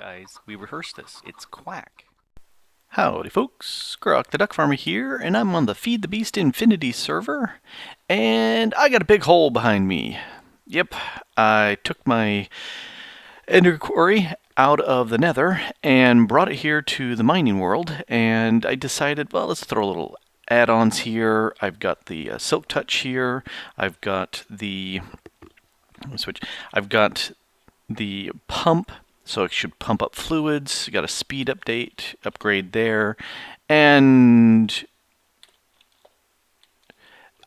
guys. We rehearsed this. It's quack. Howdy folks, Grok the DuckFarmer here, and I'm on the Feed the Beast Infinity server, and I got a big hole behind me. Yep, I took my Ender quarry out of the Nether and brought it here to the mining world, and I decided, well, let's throw a little add-ons here. I've got the Silk Touch here. I've got the I've got the pump, so it should pump up fluids. Got a speed upgrade there, and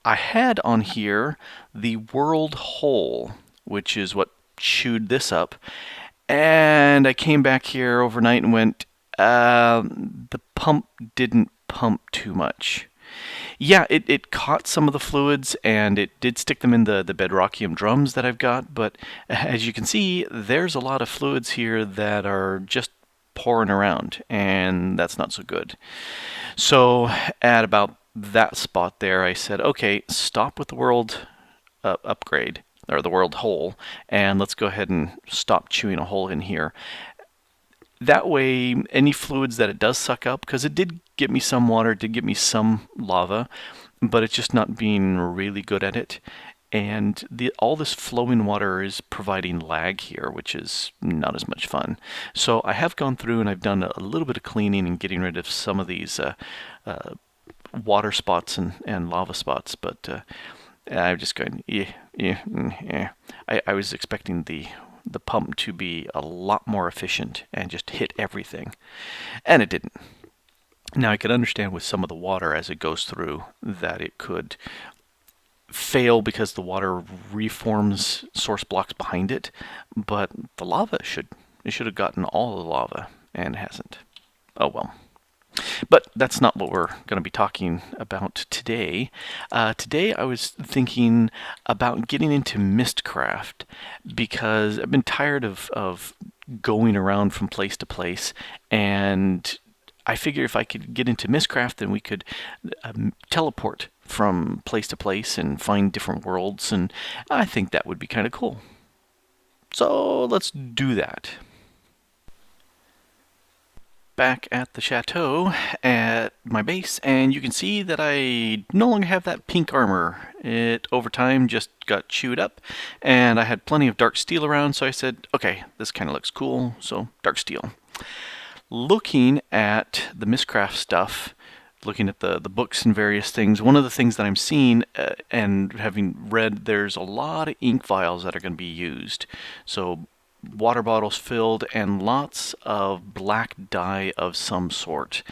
I had on here the world hole, which is what chewed this up. And I came back here overnight and went, the pump didn't pump too much. Yeah, it caught some of the fluids and it did stick them in the bedrockium drums that I've got, but as you can see, there's a lot of fluids here that are just pouring around, and that's not so good. So at about that spot there, I said, okay, stop with the world upgrade, or the world hole, and let's go ahead and stop chewing a hole in here. That way, any fluids that it does suck up, because it did get me some water, it did get me some lava, but it's just not being really good at it. And all this flowing water is providing lag here, which is not as much fun. So I have gone through and I've done a little bit of cleaning and getting rid of some of these water spots and lava spots, but I'm just going, yeah. I was expecting the pump to be a lot more efficient and just hit everything, and it didn't. Now I could understand with some of the water as it goes through that it could fail because the water reforms source blocks behind it, but the lava should have gotten all the lava, and it hasn't. Oh well. But that's not what we're going to be talking about today. Today I was thinking about getting into Mystcraft because I've been tired of going around from place to place, and I figure if I could get into Mystcraft, then we could teleport from place to place and find different worlds, and I think that would be kind of cool. So let's do that. Back at the chateau at my base, and you can see that I no longer have that pink armor. It over time just got chewed up, and I had plenty of dark steel around, so I said, okay, this kind of looks cool, so dark steel. Looking at the Mystcraft stuff, looking at the books and various things, one of the things that I'm seeing and having read, there's a lot of ink vials that are going to be used. So water bottles filled and lots of black dye of some sort.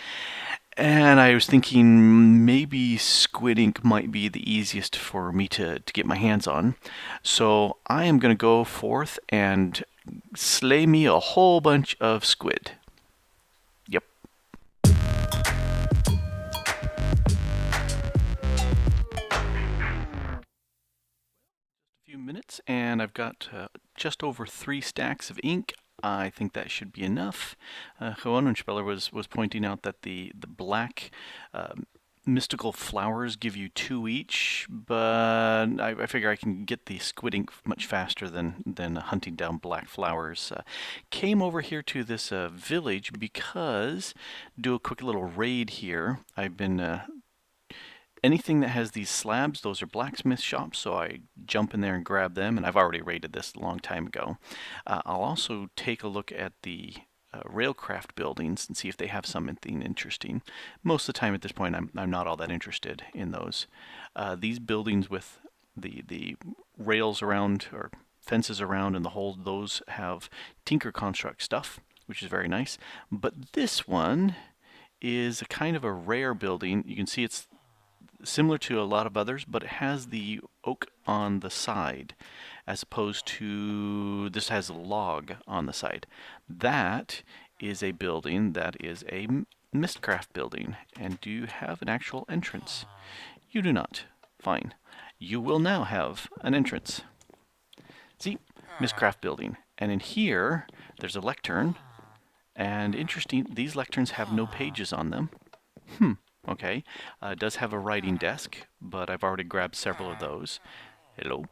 And I was thinking maybe squid ink might be the easiest for me to get my hands on. So I am going to go forth and slay me a whole bunch of squid. Yep. Minutes, and I've got just over 3 stacks of ink. I think that should be enough. Speller was pointing out that the black mystical flowers give you 2 each, but I figure I can get the squid ink much faster than hunting down black flowers. Came over here to this village because do a quick little raid here. I've been anything that has these slabs, those are blacksmith shops, so I jump in there and grab them, and I've already raided this a long time ago. I'll also take a look at the railcraft buildings and see if they have something interesting. Most of the time at this point I'm not all that interested in those. These buildings with the rails around, or fences around, and the whole, those have Tinker Construct stuff, which is very nice. But this one is a kind of a rare building. You can see it's similar to a lot of others, but it has the oak on the side as opposed to this has a log on the side. That is a building that is a Mystcraft building. And do you have an actual entrance? You do not. Fine. You will now have an entrance. See? Mystcraft building. And in here there's a lectern, and interesting, these lecterns have no pages on them. Okay, it does have a writing desk, but I've already grabbed several of those. Hello.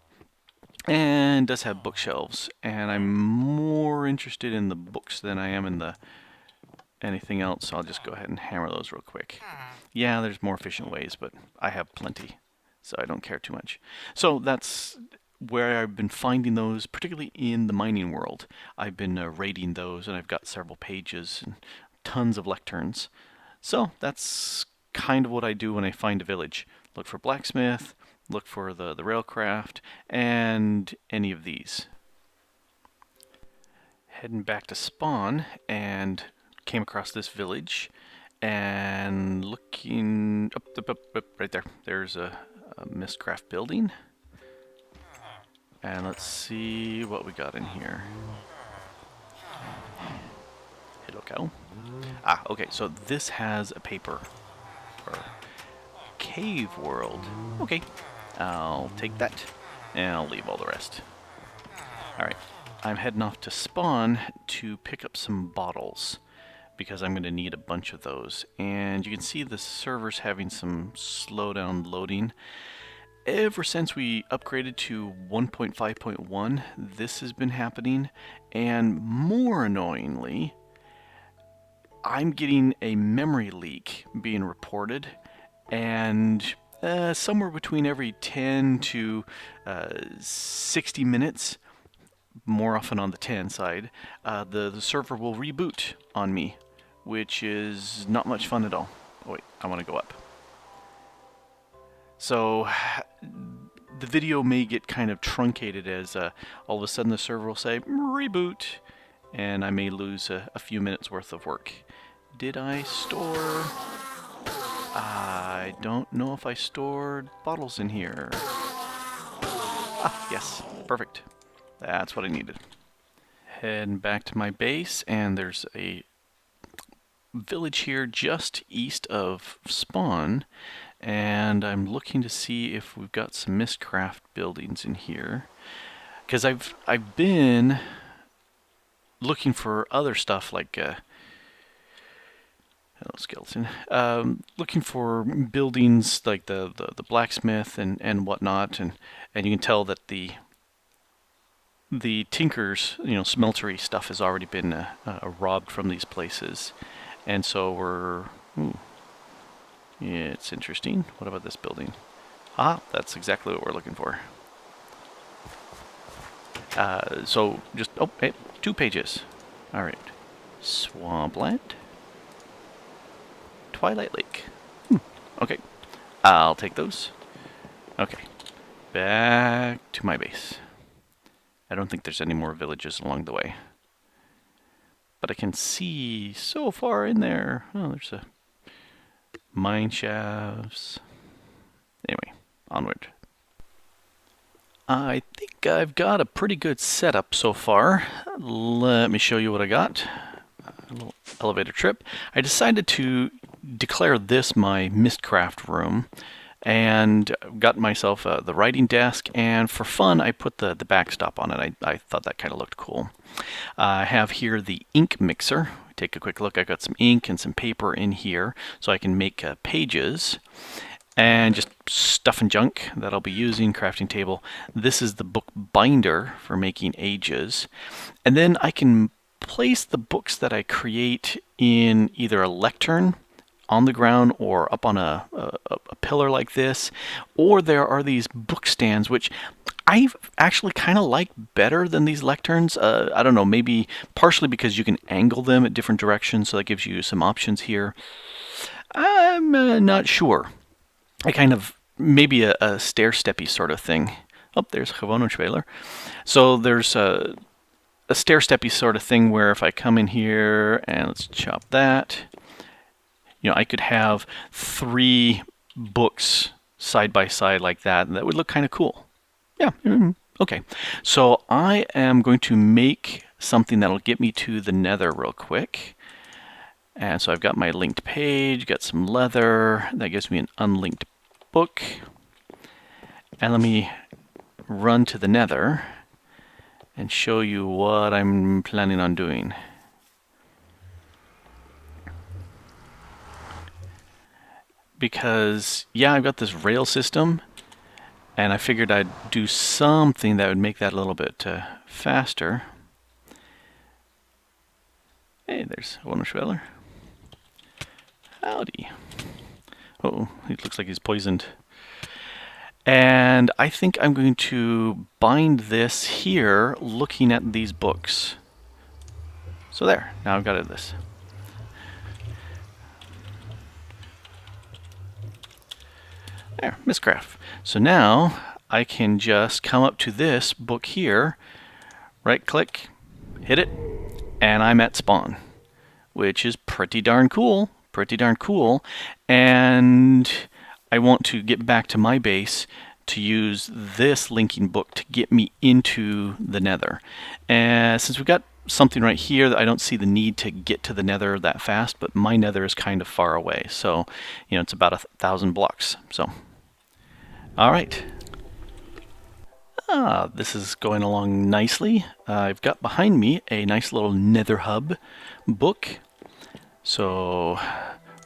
and does have bookshelves, and I'm more interested in the books than I am in the anything else, so I'll just go ahead and hammer those real quick. Yeah, there's more efficient ways, but I have plenty, so I don't care too much. So that's where I've been finding those, particularly in the mining world. I've been raiding those, and I've got several pages and tons of lecterns. So that's kind of what I do when I find a village. Look for blacksmith, look for the railcraft, and any of these. Heading back to spawn, and came across this village, and looking up, right there. There's a Mystcraft building. And let's see what we got in here. Hello, cow. Ah, okay, so this has a paper. Or cave world. Okay, I'll take that, and I'll leave all the rest. Alright, I'm heading off to spawn to pick up some bottles, because I'm going to need a bunch of those. And you can see the server's having some slowdown loading. Ever since we upgraded to 1.5.1, this has been happening, and more annoyingly, I'm getting a memory leak being reported, and somewhere between every 10 to 60 minutes, more often on the 10 side, the server will reboot on me, which is not much fun at all. Oh wait, I want to go up. So the video may get kind of truncated as all of a sudden the server will say reboot, and I may lose a few minutes worth of work. Did I store? I don't know if I stored bottles in here. Ah, yes, perfect. That's what I needed. Heading back to my base, and there's a village here just east of spawn, and I'm looking to see if we've got some Mystcraft buildings in here, because I've been looking for other stuff like hello skeleton, looking for buildings like the blacksmith and whatnot, and you can tell that the tinkers, smeltery stuff has already been robbed from these places, and so we're yeah, it's interesting. What about this building? Ah, that's exactly what we're looking for. So just, oh, hey, 2 pages. All right. Swampland. Twilight Lake. Okay. I'll take those. Okay. Back to my base. I don't think there's any more villages along the way. But I can see so far in there. Oh, there's a mine shafts. Anyway, onward. I think I've got a pretty good setup so far. Let me show you what I got. A little elevator trip. I decided to declare this my Mystcraft room, and got myself the writing desk, and for fun I put the backstop on it. I thought that kind of looked cool. I have here the ink mixer. Take a quick look. I got some ink and some paper in here so I can make pages, and just stuff and junk that I'll be using. Crafting table. This is the book binder for making ages, and then I can place the books that I create in either a lectern on the ground or up on a pillar like this, or there are these book stands which I actually kind of like better than these lecterns. I don't know, maybe partially because you can angle them at different directions, so that gives you some options here. I'm not sure. I kind of, maybe a stair-steppy sort of thing. Oh, there's Gewonenspeler. So there's a stair-steppy sort of thing where if I come in here and let's chop that, I could have 3 books side by side like that, and that would look kind of cool. Yeah, okay. So I am going to make something that'll get me to the Nether real quick. And so I've got my linked page, got some leather, that gives me an unlinked book. And let me run to the Nether and show you what I'm planning on doing. Because, yeah, I've got this rail system, And I figured I'd do something that would make that a little bit faster. Hey, there's Wonderschweller. Howdy. Oh, he looks like he's poisoned. And I think I'm going to bind this here looking at these books. So there, now I've got this. There, Mystcraft. So now I can just come up to this book here, right click, hit it, and I'm at spawn, which is pretty darn cool. Pretty darn cool. And I want to get back to my base to use this linking book to get me into the Nether. And since we've got something right here that I don't see the need to get to the Nether that fast, but my Nether is kind of far away. So, you know, it's about 1,000 blocks. So, all right. This is going along nicely. I've got behind me a nice little Nether Hub book. So,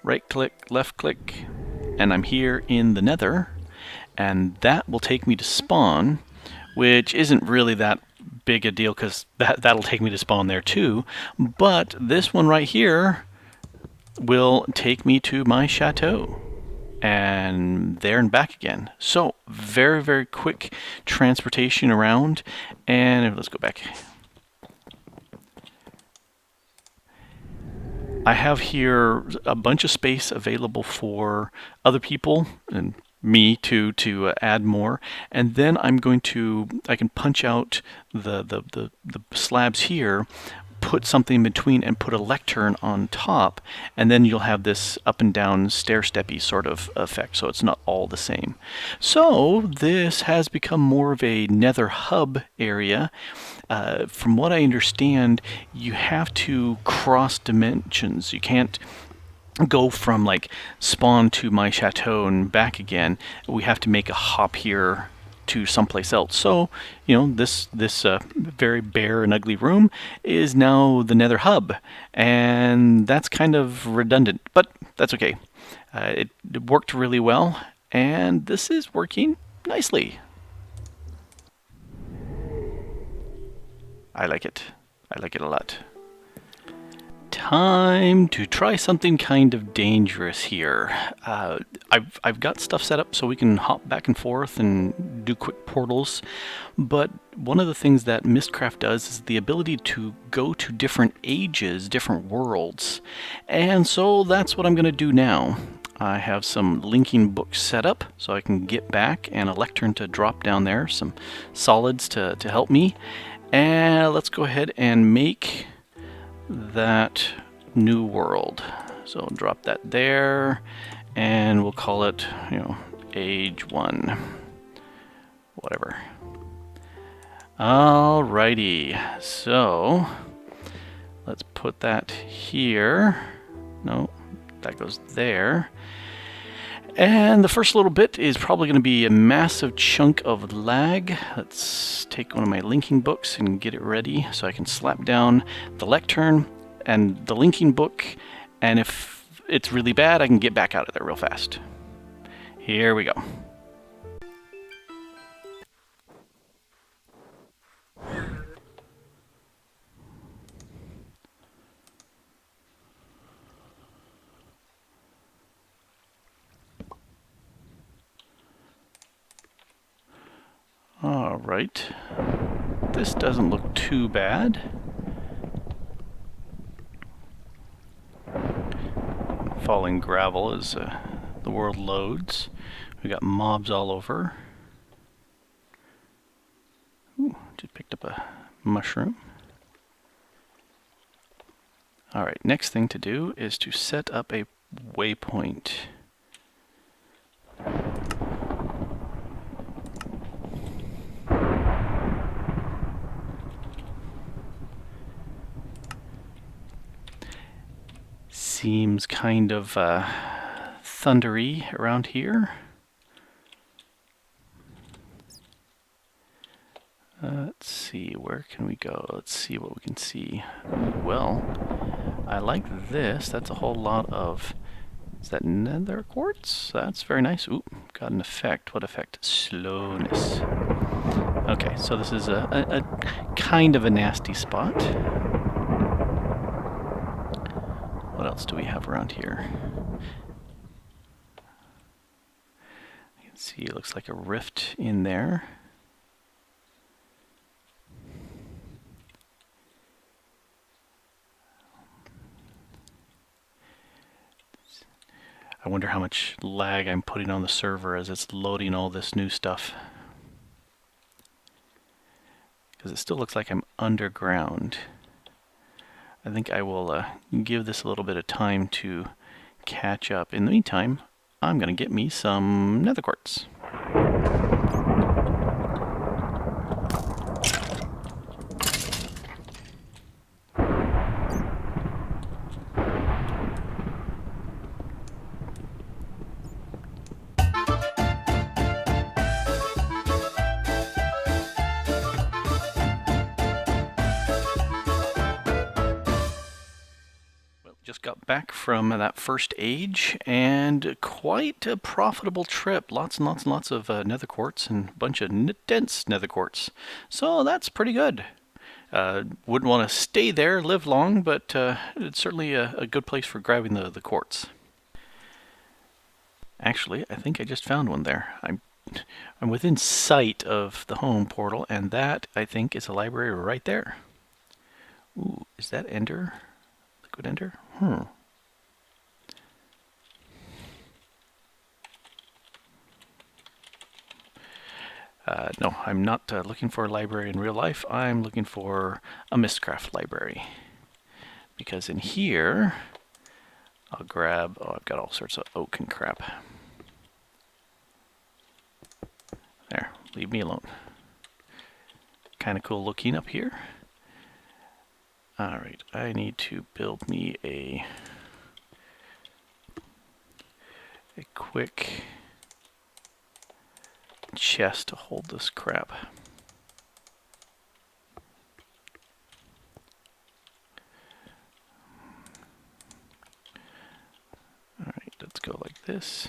right click, left click, and I'm here in the Nether. And that will take me to spawn, which isn't really that big a deal because that'll take me to spawn there too. But this one right here will take me to my chateau and there and back again. So very, very quick transportation around. And let's go back. I have here a bunch of space available for other people and me to add more, and then I can punch out the slabs here, put something in between, and put a lectern on top, and then you'll have this up and down stair-steppy sort of effect, so it's not all the same. So this has become more of a Nether Hub area. From what I understand, you have to cross dimensions. You can't go from like spawn to my chateau and back again. We have to make a hop here to someplace else. So, you know, this very bare and ugly room is now the Nether Hub, and that's kind of redundant, but that's okay. It worked really well, and this is working nicely. I like it. I like it a lot. Time to try something kind of dangerous here. I've got stuff set up so we can hop back and forth and do quick portals, but one of the things that Mystcraft does is the ability to go to different ages, different worlds, and so that's what I'm going to do now. I have some linking books set up so I can get back and a lectern to drop down there, some solids to help me, and let's go ahead and make that new world. So drop that there, and we'll call it, you know, age 1, whatever. Alrighty, so let's put that here. No, that goes there. And the first little bit is probably going to be a massive chunk of lag. Let's take one of my linking books and get it ready so I can slap down the lectern and the linking book, and if it's really bad, I can get back out of there real fast. Here we go. All right, this doesn't look too bad. Falling gravel as the world loads. We got mobs all over. Ooh, just picked up a mushroom. All right, next thing to do is to set up a waypoint. Seems kind of thundery around here. Let's see, where can we go? Let's see what we can see. Well, I like this. That's a whole lot of Is that Nether Quartz? That's very nice. Ooh, got an effect. What effect? Slowness. Okay, so this is a kind of a nasty spot. What else do we have around here? You can see it looks like a rift in there. I wonder how much lag I'm putting on the server as it's loading all this new stuff. Because it still looks like I'm underground. I think I will give this a little bit of time to catch up. In the meantime, I'm going to get me some Nether Quartz. Just got back from that first age, and quite a profitable trip. Lots and lots and lots of Nether Quartz and a bunch of dense Nether Quartz. So that's pretty good. Wouldn't want to stay there, live long, but it's certainly a good place for grabbing the quartz. Actually, I think I just found one there. I'm within sight of the home portal, and that, I think, is a library right there. Ooh, is that Ender? Liquid Ender? No, I'm not looking for a library in real life. I'm looking for a Mystcraft library. Because in here, I'll grab, oh, I've got all sorts of oak and crap. There, leave me alone. Kind of cool looking up here. Alright, I need to build me a quick chest to hold this crap. Alright, let's go like this.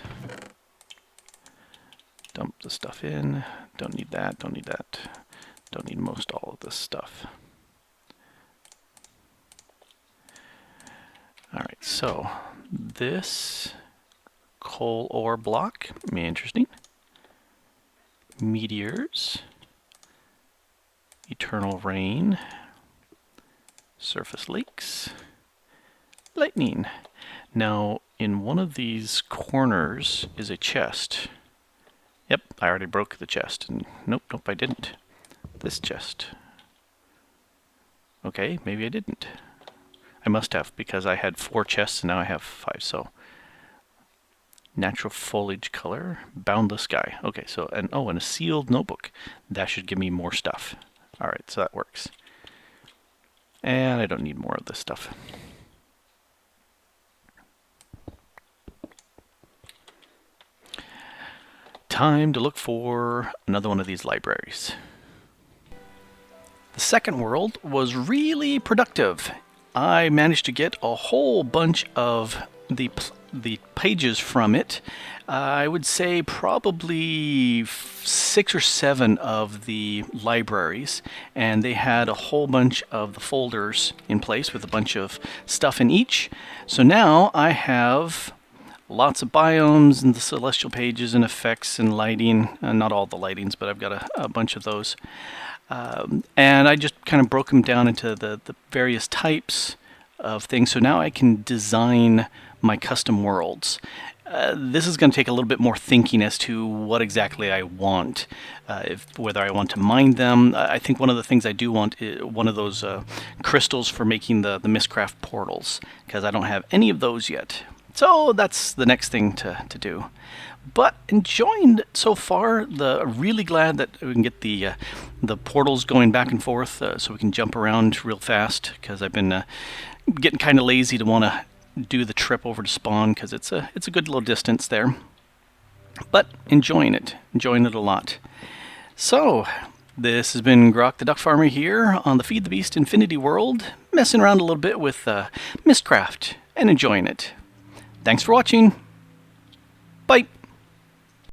Dump the stuff in. Don't need that, don't need that. Don't need most all of this stuff. Alright, so this coal ore block, interesting. Meteors, eternal rain, surface leaks, lightning. Now, in one of these corners is a chest. Yep, I already broke the chest. And nope, I didn't. This chest. Okay, maybe I didn't. I must have, because I had 4 chests and now I have 5, so. Natural foliage color, boundless sky. Okay, so, and oh, and a sealed notebook. That should give me more stuff. Alright, so that works. And I don't need more of this stuff. Time to look for another one of these libraries. The second world was really productive. I managed to get a whole bunch of the pages from it. I would say probably 6 or 7 of the libraries, and they had a whole bunch of the folders in place with a bunch of stuff in each. So now I have lots of biomes and the celestial pages and effects and lighting. Not all the lightings, but I've got a bunch of those. And I just kind of broke them down into the various types of things. So now I can design my custom worlds. This is going to take a little bit more thinking as to what exactly I want, whether I want to mine them. I think one of the things I do want is one of those crystals for making the Mystcraft portals, because I don't have any of those yet. So that's the next thing to do. But enjoying it so far. Really glad that we can get the portals going back and forth, so we can jump around real fast, because I've been getting kind of lazy to want to do the trip over to spawn, because it's a good little distance there. But enjoying it a lot. So this has been Grok the DuckFarmer here on the Feed the Beast Infinity World, messing around a little bit with Mystcraft and enjoying it. Thanks for watching. Bye.